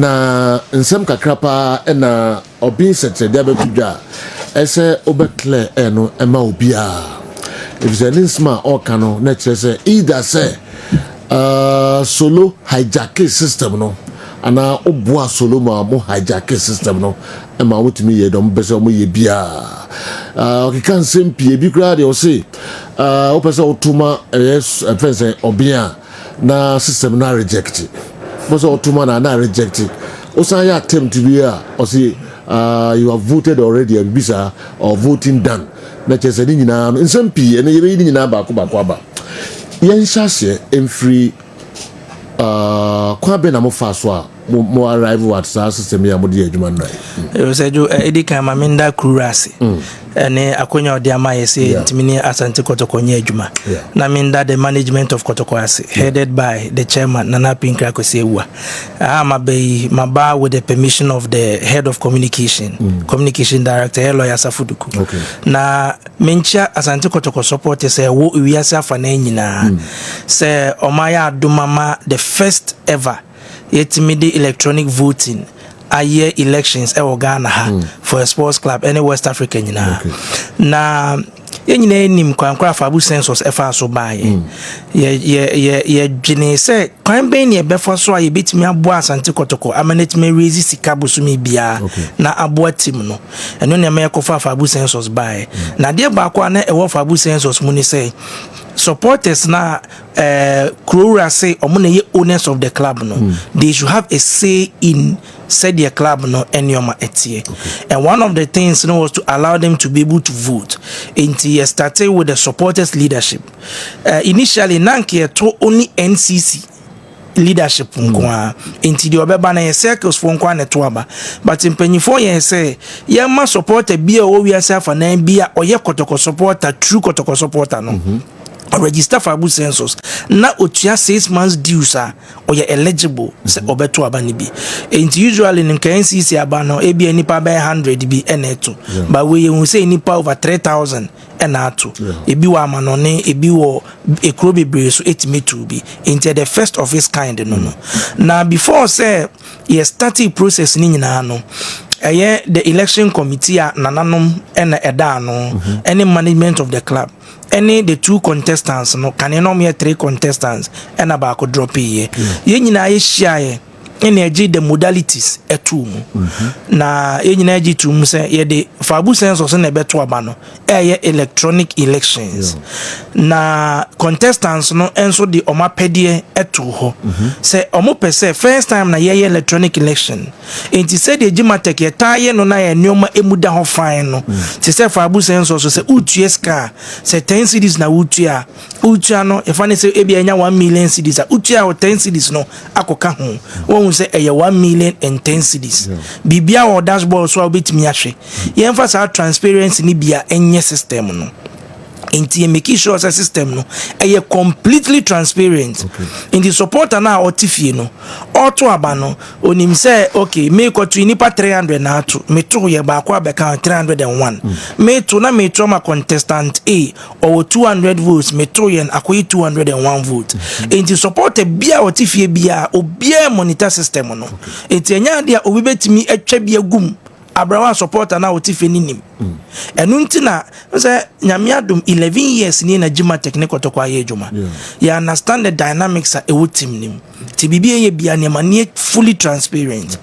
na nsem kakrapa na obi setede abetudwa ese obekle eno ema obia if the linsma oka no na kire se either say solo hijack system no ana obua solo ma mo hijack system no ema wotimi ye dom bese mo ye bia okikan sempie bi kra de o se opese otuma yes pense obia na system na reject most otuma na reject osan ya attempt to be or say you have voted already and bisa or voting done na chese ni nyina no nsempie ene ye ni nyina ba ko aba yen hyase emfree kwa be na mo fa so a mo arrive at system ya mo di adwuma no e say jo edika ma minda kurase ene akonya odi ama yese ntimini Asante Kotoko nya adwuma na minda the management of Kotoko ase headed by the chairman Nana Pinkra Kosewa maba with the permission of the head of communication director lawyer Safuduku na mencha Asante Kotoko support say wo wiase afa na nyina say omaya adumama the first ever yetimi electronic voting aye elections e Ghana for a sports club any West African nyina na yenyina enim kwankwa fabu census efa so bae ye dwene se kwan ben ye befo so aye betimi abo Asante Kotoko amanetime raise sika bosumi bia na abo team no eno ne me yakofa fabu census bae na de ba kwa na ewo fabu census mu ni say supporters na Krura say omuna ye owners of the club no they should have a say in said their club no enyoma etie and one of the things was to allow them to be able to vote until started with the supporters leadership initially nanke to only NCC leadership nkwa until the obeba na circles for nkwa na to aba but mpanyifo ye say ye ma supporter bia o wiase afa na bia oye Kotoko supporter true Kotoko supporter no register for Abu census na otua 6 months dues or you eligible se obeto abani bi and usually in NCC abano ebi enipa by 100 bi eneto but we you say enipa over 3,000 enato ebi wa manone ebi wo ekro bebre so etime to be into the first of its kind no na before say you start process ni nyina no the election committee nananom ena eda no any management of the club any the 2 contestants no can you know 3 contestants and about could drop here ye nyina ye hia energy the modalities etu na ye nyina agi tu say ye the fabu census na beto aba no electronic elections na contestants no enso the omapede etu ho say omo pese first time na ye electronic election enti say the Jimah ye taye no na ye nyoma emuda ho fine no ti say fabu census say utu ska say 10 cities na utu no e fane say ebi anya 1 million cities utu a 10 cities no akoka ho say 1 million and 10 cities bibia or dashboard so obetimi ahwe ye emphasize transparency ni bia enye system no enti make sure that system no completely transparent in the supporter na otifie no auto aba no onim say okay me ko to nipa 300 na ato me to ye ba kwa be kan 301 me to na me to ma contestant A or 200 votes me to yen akoyi 201 vote enti supporter bia otifie bia obia monitor system no enti enya dia obi betimi atwa bia gum abrawa supporter na otife ninim enu ntina say nyame adom 11 years ni na Jimah technical to kwa ye djuma you understand the dynamics a ewo team nim ti bibie ye bia ne manie fully transparent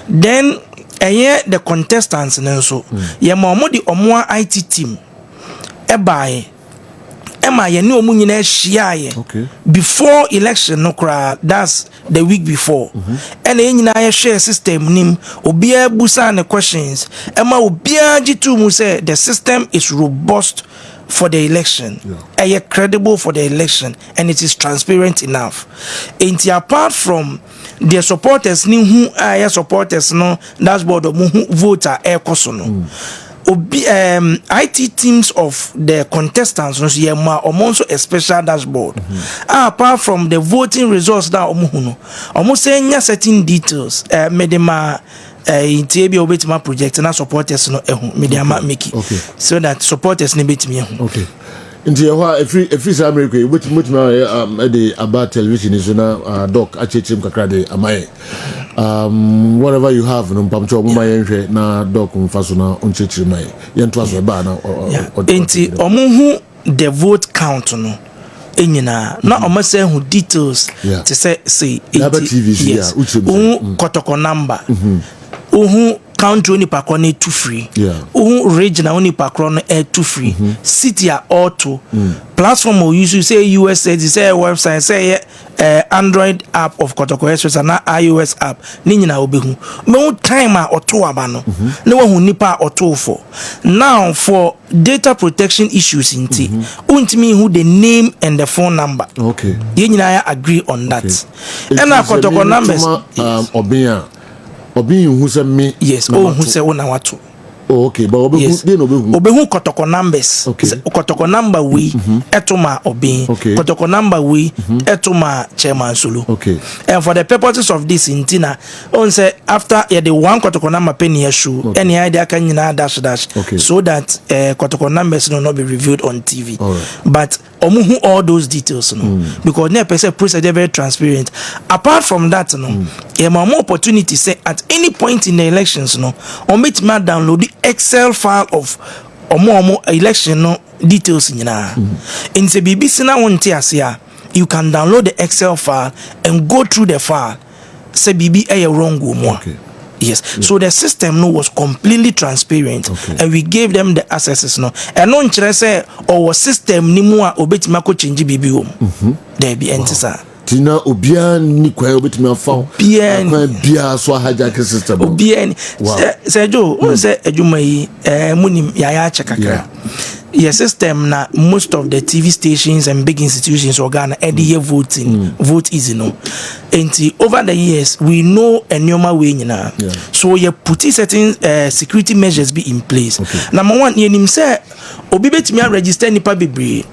then the contestants nso ye ma omo di omo IT team ebae ema ye ni omu nyina hia before election no kra that's the week before and nyina ye share system nim obia busa ne questions ema obia jitu mu say the system is robust for the election credible for the election and it is transparent enough and apart from their supporters ni who are supporters no dashboard mu voter koso no IT teams of the contestants no ye ma omonso a special dashboard apart from the voting results that almost saying certain details medema intibi obetima project na supporters no media make so that supporters ne betimi okay nti every America which the about television is na doc achechim kakra de amaye whatever you have no pamcho mo mayenhwe na doc mfaso na onchechiri mai yento aso ba na enti omuhu the vote count no enyina na omase hu details to say yes Kotoko number country only pakro na too free regional only pakro na too free city are auto platform we use say US say website say Android app of Kotoko Express and iOS app ni nyina obehu me time a auto aba no na wahu nipa auto for now for data protection issues inti untimi who the name and the phone number okay ye nyina agree on that and Kotoko numbers Obi who say me yes who say una watu okay but obehu Kotoko numbers Kotoko number we etoma obi Kotoko number we etoma chairman Sulu okay and for the purposes of this intina on say after the one Kotoko number penny issue any idea can dash so that Kotoko numbers will not be reviewed on TV but omuhu all those details no because na person process very transparent apart from that no more opportunity say at any point in the elections no on meet ma download the Excel file of omo election no details nyina in say BBC na wonte ase you can download the Excel file and go through the file say BB wrong go mo yes so the system no was completely transparent and we gave them the accesses no and no nkyere say our system ni mu a obetima ko change BB wo there be entisa tina obia ni kwa obetima fa bia so hijack system obia say jo say adwuma yi munim ya chekakra yes system na most of the TV stations and big institutions organ vote easy no and over the years we know a normal way nyina so you put certain security measures be in place number one yenim say obi betimi register nipa bebre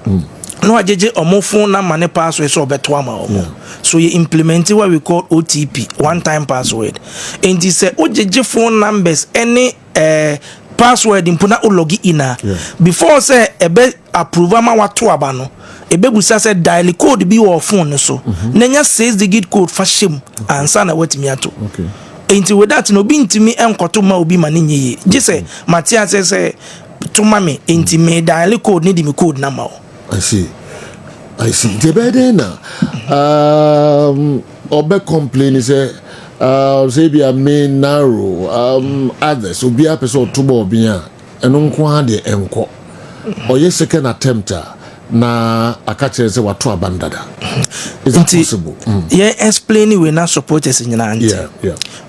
no ajeje omo phone number ne password so obeto ama omo so you implement what we call OTP one time password and this say ojeje phone numbers any password impuna o log in before say ebe approve ama wato aba no ebe busa say dial code bi wo phone so nanya 6-digit code fa shem ansa na watimi ato enti with that no bi ntimi enkoto ma obi ma nenye je say Matia say to mame enti me dial code ni di me code na ma I see the bedena obe complain say say be a main narrow others obi a person to bo bia eno nko ha de enko oye second attempt na akache say wato abandada is that possible explaining we not supporters in Nigeria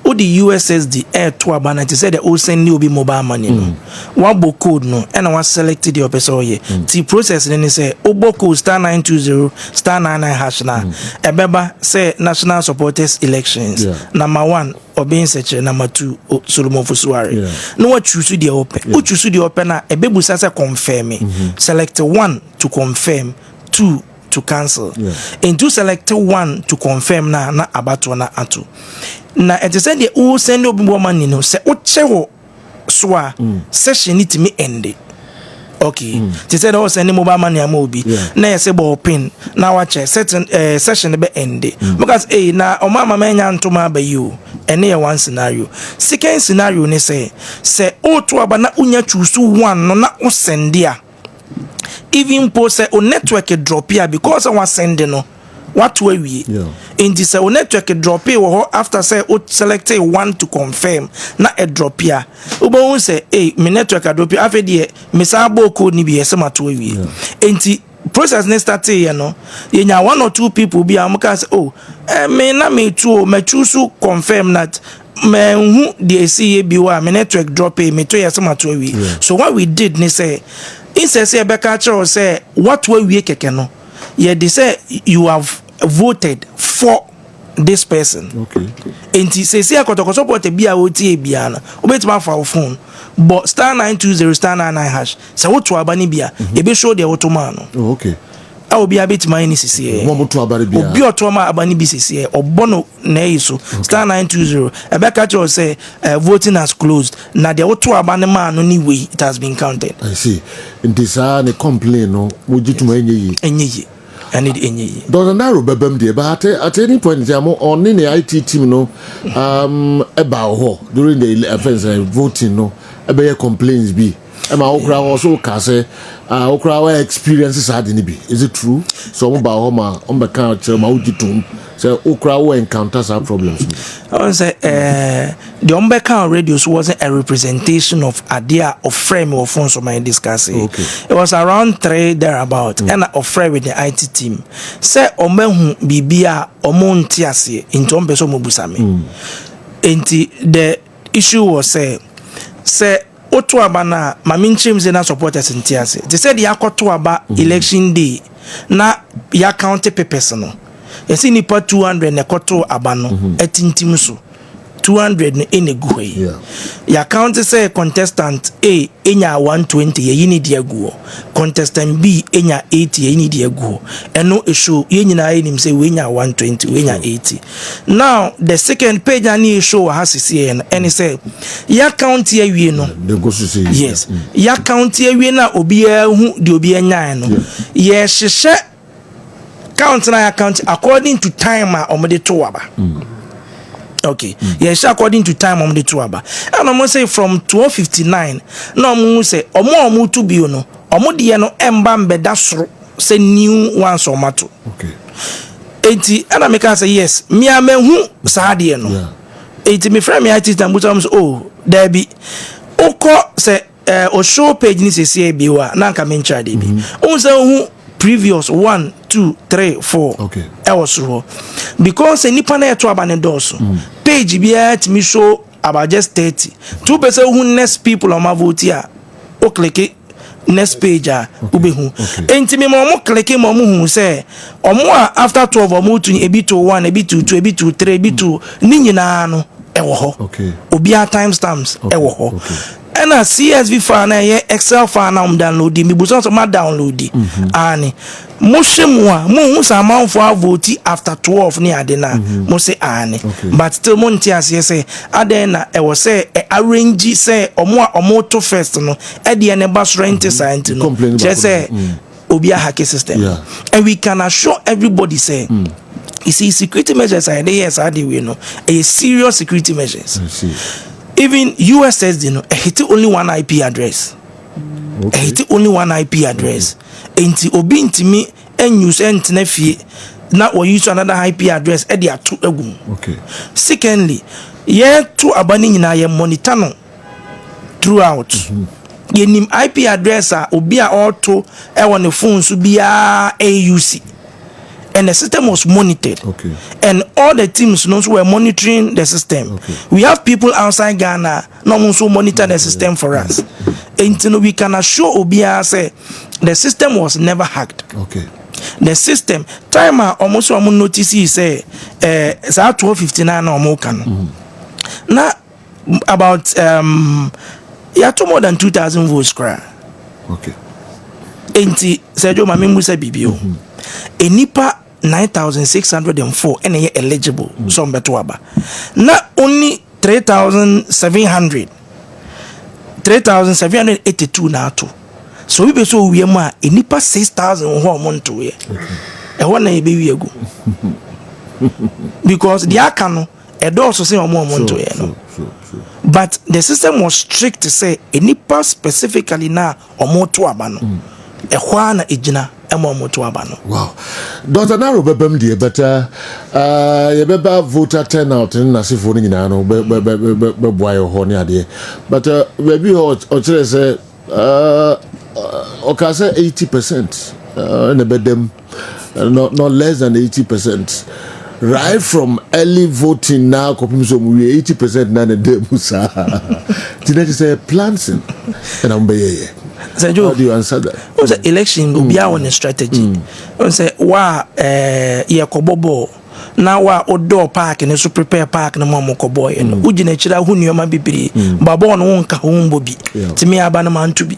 o the USSD air to abandon say the all send new be mobile money no one book code no and one selected the person here the process then say obo code *920 *99# na ebeba say national supporters elections number 1 obin seche number 2 Solomon Fosuare no what choose the open who choose the open na ebebu say confirm select 1 to confirm 2 to cancel and to select 1 to confirm na abato na ato na it said the who send obi money no say o chewo so a session need me end okay they said o send mobile money am obi na say ball pin na wa check certain session be end because na o mama menya ntoma ba you ene one scenario second scenario ne say o to aba na unya choose 1 no na o send dia even post say o network drop here because I was sending no what way we in this network drop here after say o select 1 to confirm na a drop here ubo say me network drop here after there me sa bo code ni be ese mato we enti process next start here no you nya 1 or 2 people be am ka say me na me too me choose to confirm that me hu the see be wa me network drop here me to ese mato we so what we did ni say say beka chero say what way we keke no they say you have voted for this person and say Kotoko support bia oti bia na obetima fa phone but *920 *99# say what to abani bia e be show the automano I will be a bit my CCA. Obi otoma abani BCCA or bono neiso star 920. A back at you say voting has closed. Now the auto abanema anyway it has been counted. I see. In this a complaint no would you to any I need any. Don't narrow bebem dear, but at any point jamo on any IT team no about during the offense voting no a complaints be. And my okra also can say okra experiences had in be. Is it true? So about home on the couch my ujitum so okra will encounter some problems. I want to say the Umbeka radios wasn't a representation of idea of frame or phones of my discussing. Okay. It was around 3 thereabout and a frame with the IT team. Say Omehu Bibia Omontiasi in Tombeso Mubusami. The issue was say Otu abana maminchim zena supporters in tiase. They said yakotu aba election day na ya county papers no. Yesi nipa 200 ne koto abano etintim so 200 ne eneguwe. Ya county say contestant A enya 120 ye yini diaguo. Contestant B enya 80 ye yini diaguo. Eno issue ye nyina enim say we enya 120 we enya 80. Now the second page ani show has see and he say ya county awie no. Yes. Ya county awie na obi hu de obi enya no. Ye hwehwe count na ya count according to time omede to aba. Okay. Yes, according to time on the tuaba. And I'm say from 1259. No mu say omo to be no. Omo de no embam bedasro say new one so mato. Okay. 80 and I make say yes. Me amenhu sa de no. 80 me friend me IT tambuta say oh there be oko say o show page ni say bi wa na nka me ncha de bi. O say hu previous 1 2 3 4 okay I was so because any panel to abane doso page be at me show about just 30 2% who next people on my vote here o click next page ube hu enti me mo click mo hu say omo after 12 omo to ebi to 1 ebi to 2 ebi to 3 ebi to ni nyina no e wo ho okay obi a timestamps e wo ho and a CSV file na ye Excel file na download me buso so ma download ani mo hwemwa mo hu sa amount for vote after 12 ni ade na mo say ani but still mo ntia say ade na e wo say arrange say omo to first no e de ne ba rent science no just say obi a hack system and we can assure everybody say you see security measures are there yes are we know a serious security measures. Even USSD no hit only one IP address. Hit only one IP address. Enti obi ntimi use entene fie na we use another IP address e dey atu egum. Okay. Secondly, ye to abani nyina ye monitor no throughout. Ye nim IP address a obi a auto e won the phone so bia AUC. And the system was monitored. Okay. And all the teams were monitoring the system. Okay. We have people outside Ghana not also monitor the system for us. And we can assure Obia say the system was never hacked. Okay. The system timer almost notice say it's at 12:59 or more can. Now about to more than 2,000 votes cry. Okay. Enti Sergio Mamimbu say BBO. Enipa 9,604 and they eligible some betuaba. Not only 3,782 now too. So we be so we ma enipa 6,000 who amount to here. And one na be go. Because the akano a also say amount to here. But the system was strict to say enipa specifically na amount to abano. E hwana ejina wow. Dr. Naro bebem die better ye beba voter turnout na sifo ni nyina no be boy ho ni ade but we o chere say o ka say 80% na bedem not less than 80% right from early voting now kopim so mu 80% na dem musa did say plans and am be how do you answer that? What's the election will be our strategy? Say wa kobobo na wa odo park and so prepare park na mo koboy and ujina chira hu nioma bibiri babo no wonka hu mbobi timi aba na man to be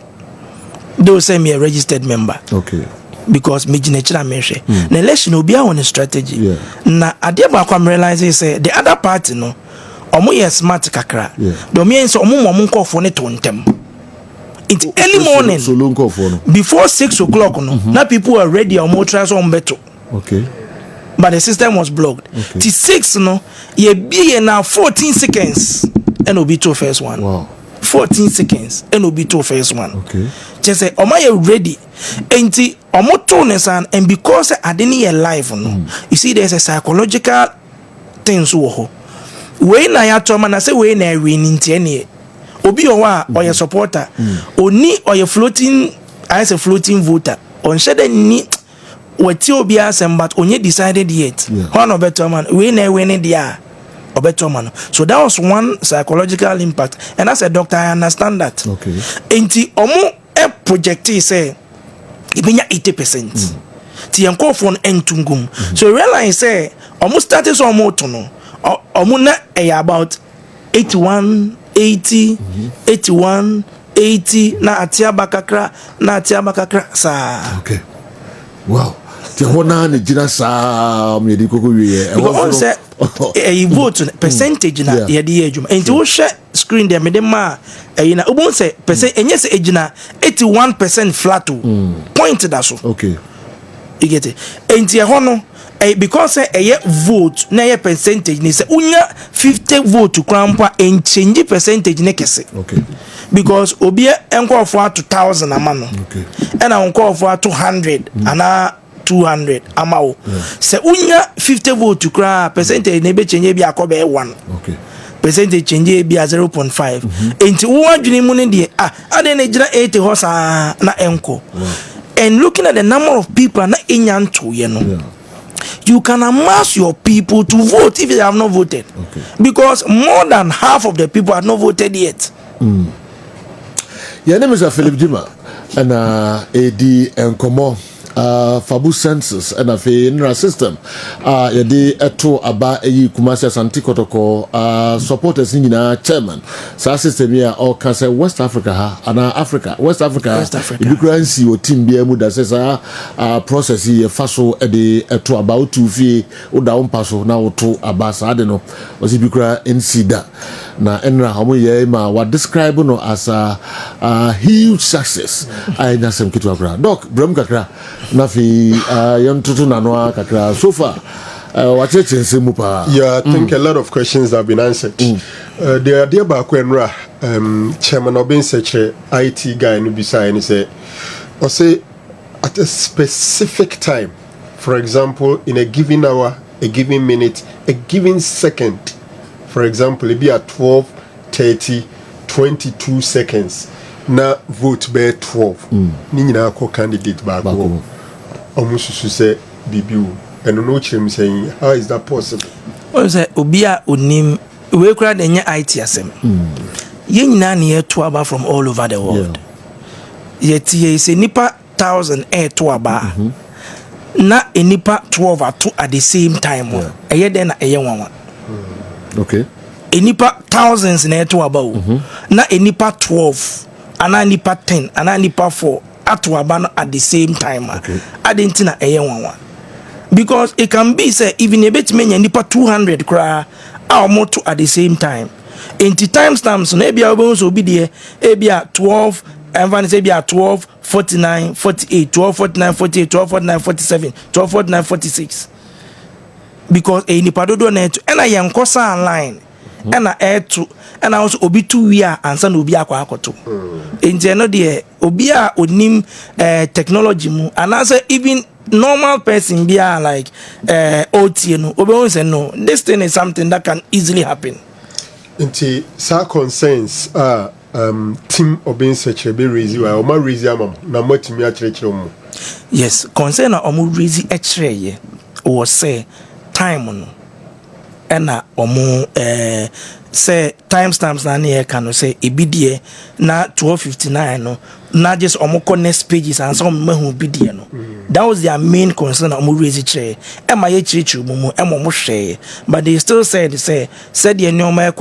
those say me a registered member. Okay. because me jinechira measure na election obi a on strategy na ade ba kwa realize say the other party no omo yes smart kakra do me so omo nkofo ne to ntem it's early morning before 6 o'clock no na people are ready omo try so beto okay but the system was blocked till 6 no ye be na 14 seconds and obi to first one. Wow. 14 seconds and obi to first one. Okay. Just say omo you ready enti omo to nesan and because I didn't hear live no you see there's a psychological thing so we na ya to man say we na win ntie obi o wa or your supporter oni or your floating as a floating voter on shede ni wati obi asem but onye decided yet one of better man we na win dia better man. So that was one psychological impact and as a doctor I understand that. Okay. Enti omo e project say ibenya 80%. Ti enko phone entungum. So realize say omo started so omo to no omo na about 81 80 81 80 na atia bakakra sa. Okay. Wow. The one ne jina sa me di koko wie e vote percentage na ye de adwuma enti wo hwe screen there me de ma na obon say percent enye se ejina 81% flat point that so okay you get it enti e ho no because ye vote na ye percentage ni say unya 50 vote krampa en change percentage ne kese okay because obi enko for 2000 amano okay and enko for 200 ana 200 amao se unya 50 vote to cry percentage ne be change bi akobe 1 okay percentage change bi 0.5 enti wo adwene mu ne de ade na gira 80 hosa na enko and looking at the number of people na enyanto ye no you can amass your people to vote if they have not voted because more than half of the people have not voted yet. Your name is Philip Jimah and AD and Komo Fabu census and a FINRA system. Yadi eto aba Kumasi Asante Kotoko supporters in chairman. So system here all can say West Africa and West Africa. You can see your team be able to say process here faso eto about 2 fee or down paso now to abasa I don't know was it bikra insida na enra hamu ye ma what describe no as a huge success. I na sem kitu akra doc bram kakra na fi yon tutu na no kakra so far what you say mu pa. Yeah, I think a lot of questions have been answered. The idea ba kwenra chairman obin seche IT guy no beside and say or say at a specific time, for example in a given hour, a given minute, a given second, for example it be at 12:30 22 seconds na vote be 12 ni nyina ko candidate ba ko omususu say bibiu eno no chirem saying how is that possible? Well say obia onim we kura de nya IT asem ye nyina na ye to aba from all over the world yet ye say nipa 1000 to aba na enipa 12 atu at the same time eye den na eye wanwa okay enipa thousands na to aba na enipa 12 ana nipa 10 ana nipa 4 atu aba at the same time adenti na eye wanwa because it can be say even a bit many nipa 200 kra moto at the same time enti time stamps na ebia obo so bi de ebia 12 and van say ebia 12 49 48 12 49 48 12 49 47 12 49 46 because nipa dodo na eto na ye nkosa online na eto na also obi tu wi a ansa na obi akwa akoto enti no de obi a onim technology mu and say even normal person be like OT no obi say no this thing is something that can easily happen enti sa concerns team obin search be raise wa o ma raise am na matimi a kire mu yes concern na omo raise e kire ye o say time no na omo say timestamps na na can say ebidie na 12:59 no na just omo next pages and some mahu bidie no That was their main concern. Raise chair. Am I but they still said the normal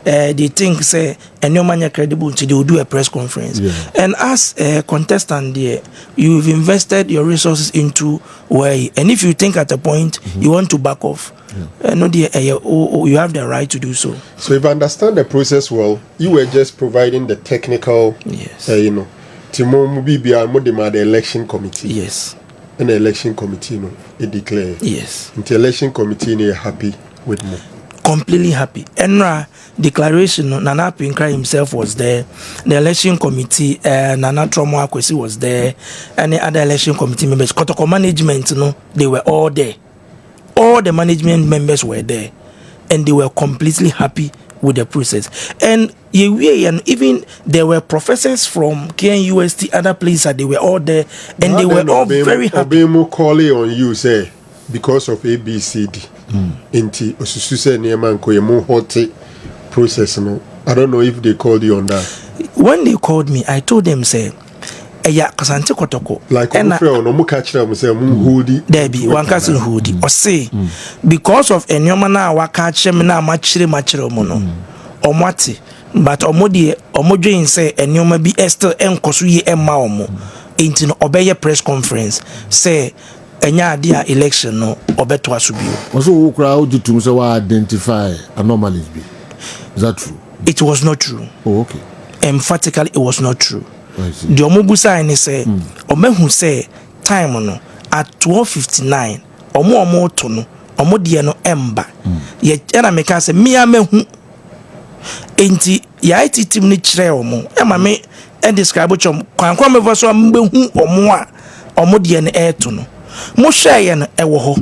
they think say a normal credible they will do a press conference. And as a contestant there, you've invested your resources into where, and if you think at a point you want to back off, you have the right to do so. So if I understand the process well, you were just providing the technical, Timo Mubibia Modema, the election committee. Yes. And the election committee, it declared. Yes. And the election committee, happy with me. Completely happy. Enra declaration, Nana Pinkra himself was there. The election committee, Nana Tromo Akwesi was there. And the other election committee members, Kotoko management, they were all there. All the management members were there. And they were completely happy with the process. And even there were professors from KNUST, other places, they were all there, and they were all very happy. Obemo calling on you, say, because of ABCD. Inti Osususe Nieman Koyemu Hoti process. No, I don't know if they called you on that. When they called me, I told them, say, Asante Kotoko. Like no mu catch them say hoodie. There be one castle hoodie. Or say because of enyomana wa catch them na machire mono. Omwati. But omodi omodwen say enyoma bi still enkoso ye emma omo. Enti no obeye press conference say enya ade election no obeto asubio. Also who crowd to say wa identify anomalies be. Is that true? It was not true. Oh, okay. Emphatically it was not true. The omobusa ni say omehu say time no at 12:59 omo to no omo de no emba ye era meka say me amehu enti ya ititim ni kire omo e ma me e describe chom kwankwa me so mbehu omo a omo de no eto no mo share no e wo ho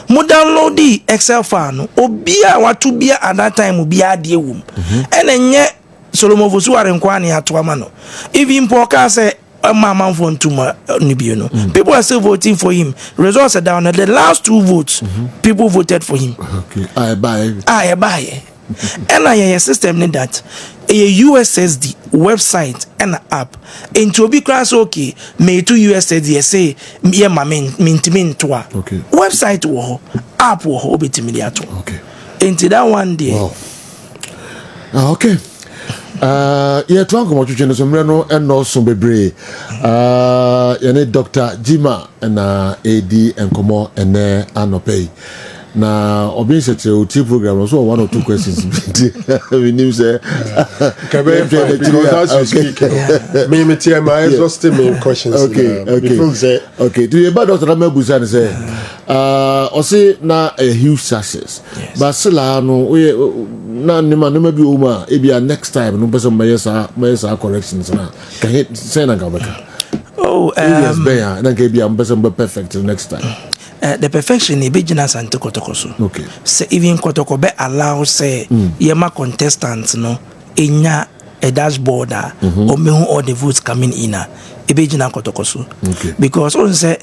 mo download the Excel file no obi a watu bia at that time obi a de wum enenye Solomon Vosuare nkwani atwama no even Poka say mama phone tuma nibio people are still voting for him. Results are down. The last 2 votes people voted for him. Okay, I buy and I system need that a USSD website and app into be class okay me to USSD say me ma min to okay website wo app wo obetimi ato okay into that one day. Wow. Okay. Yeah, to uncle Mochuchen so mreno eno so bebre. Yene Dr. Jimah and AD and Komo and Anopay. Na obi sete o ti program so 1 or 2 questions. We knew say because as you speak, me tell my exhaustive main questions. Okay. Do you about Dr. Ramebusan say o say na a huge success. But sila no we na nima no be uma e bia next time no person mayesa corrections na can hit say na gabaka. Oh, yes beya na ke bia person be perfect next time. The perfection is bejina Asante Kotoko so. Okay. Say even Kotoko be allow say yema contestants no enya a dashboard or mehu all the votes coming in ebejina Kotoko so. Okay. Because on say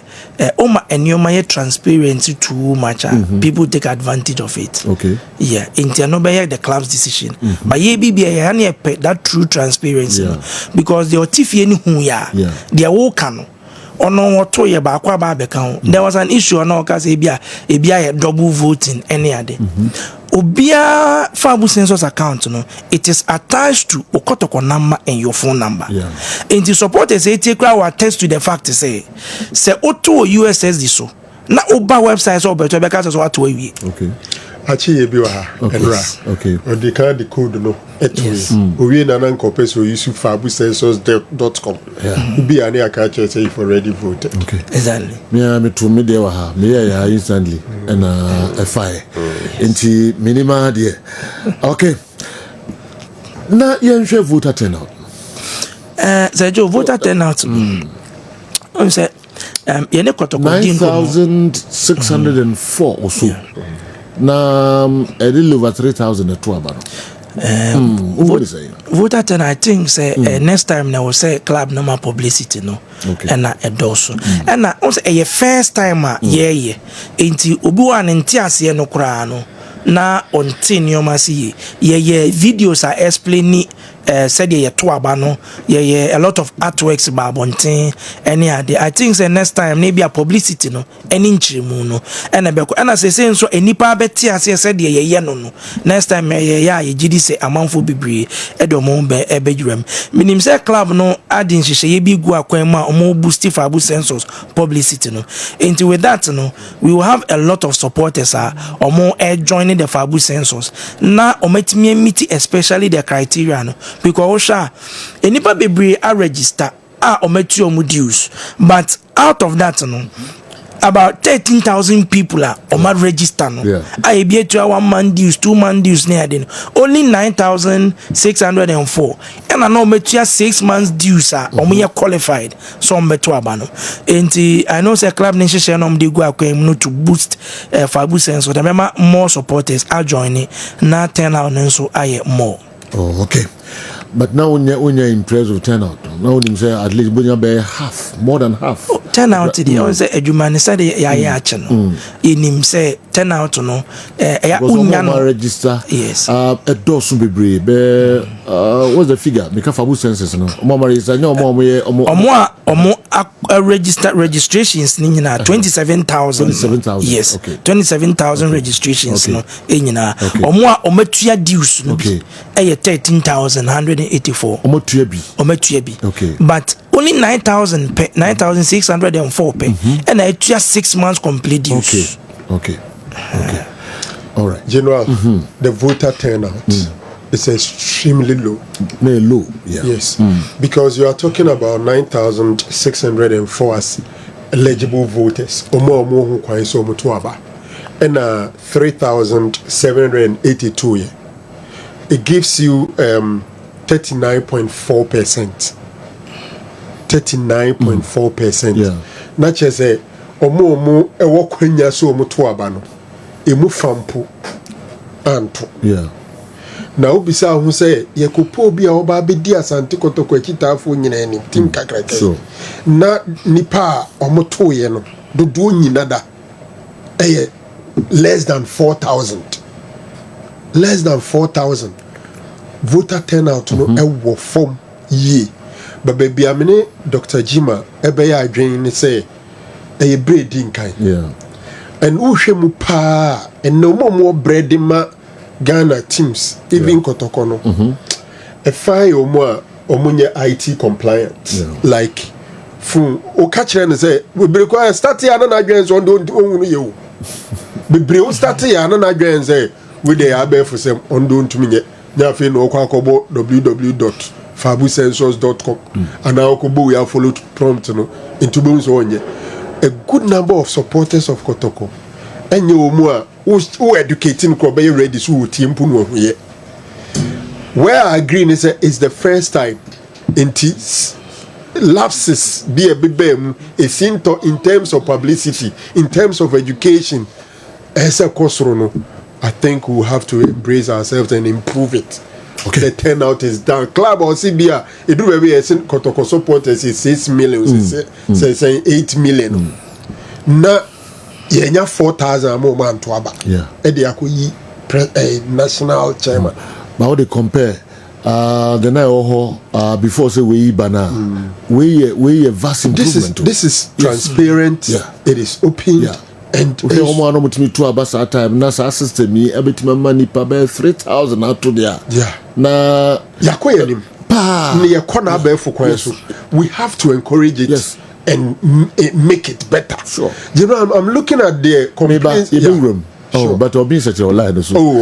oma enyoma transparency too much people take advantage of it. Okay. Yeah, into no be the club's decision. But ye be that true transparency because the otifie ni hu ya they wo kanu ono woto ye ba kwa ba beka. There was an issue on cause ebia double voting any ade. Obia Fabu census account no it is attached to Kotoko number and your phone number. And the supporters say take our test to the fact to say auto USSD so na oba website so beto beka so what we. Okay. Achi ebi wa ha enra. Okay. On the card the code no etwe. Owie na nan kopes so use fabucensus.com. Ubi ani aka say if already voted. Okay. Exactly. Me to me there wa ha. Me ya instantly and a fire. Inti minima there. Okay. Na yenhwe voter turnout. Say Joe voter turnout. On say yene Kotoko 9,604 or so. Na a little over 3,000 at Tuabano. What is it? Voter turn, I think say next time now will say club no more publicity no. Okay. And a doso. And also a first timer yeah. Inti ubuan intiasi no krano. Na on tin yomasi ye videos are explaining said ye to abano ye a lot of artworks ba bonten any ade. I think say next time maybe a publicity no any nchirimu no ena beko ena say so enipa beti ase said ye no next time ye gidi say amanfo bibiri edomo be ebedwam minim say club no adin hihye ye bi gu akwan ma omo boost fabu sensors publicity no into with that no we will have a lot of supporters omo joining the fabu sensors na ometimi meet especially the criteria no because osha enipa bibiri a register ometu omu dues but out of that no about 13,000 people are register no. I be to 1 man dues, 2 man dues near then. Only 9,604. And I know me 6 months dues are qualified. So to abano. And I know say club nation no dey go to boost fabu sense. So remember more supporters are joining. Now turnout and so I more. Oh, okay. But now when you're impressed with turnout, now when you say at least when you're half, more than half. Turnout today, I say Jimah said ya channel. In him say turnout no, register. Yes. A dozen be brave. What's the figure? Because fabu census no. Mama is no more registrations ni na 27,000. 27,000. Yes. Okay. 27,000 registrations no. Enyina. Omo ometua dues no. Okay. 13,184. Ometua bi. Okay. But only 9,604 pay. And I just 6 months complete dues. Okay. All right. General, the voter turnout is extremely low. Very low, yeah. Yes. Because you are talking about 9,604 as eligible voters. And 3,782. Yeah. It gives you 39.4%. 39.4%. Yeah. Not just say omo ewo kwanya so omo to aba no emu fampo anto. Yeah. Na obisa hu say yekopo bi a oba be di Asante Kotoko akitafo nyina ni tim kakraka. So Na nipa omo to ye no dodo nyina da less than 4,000. Less than 4,000 voter turnout no ewo form ye. But baby amene Dr. Jimah ebe ya adwen ni say a breeding kind. Yeah. And Ushemu pa and no more breeding ma Ghana teams, even Kotoko no. A fine or more omunye IT compliant. Yeah. Like fun o catch and say we require start here and agents on don't you. Be start here and agents say we they are for some on don't me. Nyafe no kwakobo www.fabusensors.com and now kobo we have followed prompt no into bones onye. A good number of supporters of Kotoko and you more who educating Kobe ready to team puno here. Where I agree is the first time in lapses be a bibem is in terms of publicity, in terms of education. As a Kosrono, I think we have to embrace ourselves and improve it. Okay. The turnout is down. Club or CBA, it do very Kotoko supporters is 6 million, say 8 million. Na yenya 4,000 more man to aba. Yeah. Edi akuyi national chairman. But how they compare the night before say we bana we a vast improvement. This is transparent. Yeah. It is open. Yeah. And okay, omo no mutimi to abasa time na sa system yi ebetima money pa be 3,000 out there. Yeah. Na yakoye nim. Pa. Ne yakona be for kwan so. We have to encourage it. Yes. And make it better. Sure. You know, I'm looking at the complaints. Oh, but Obi said your line. Oh.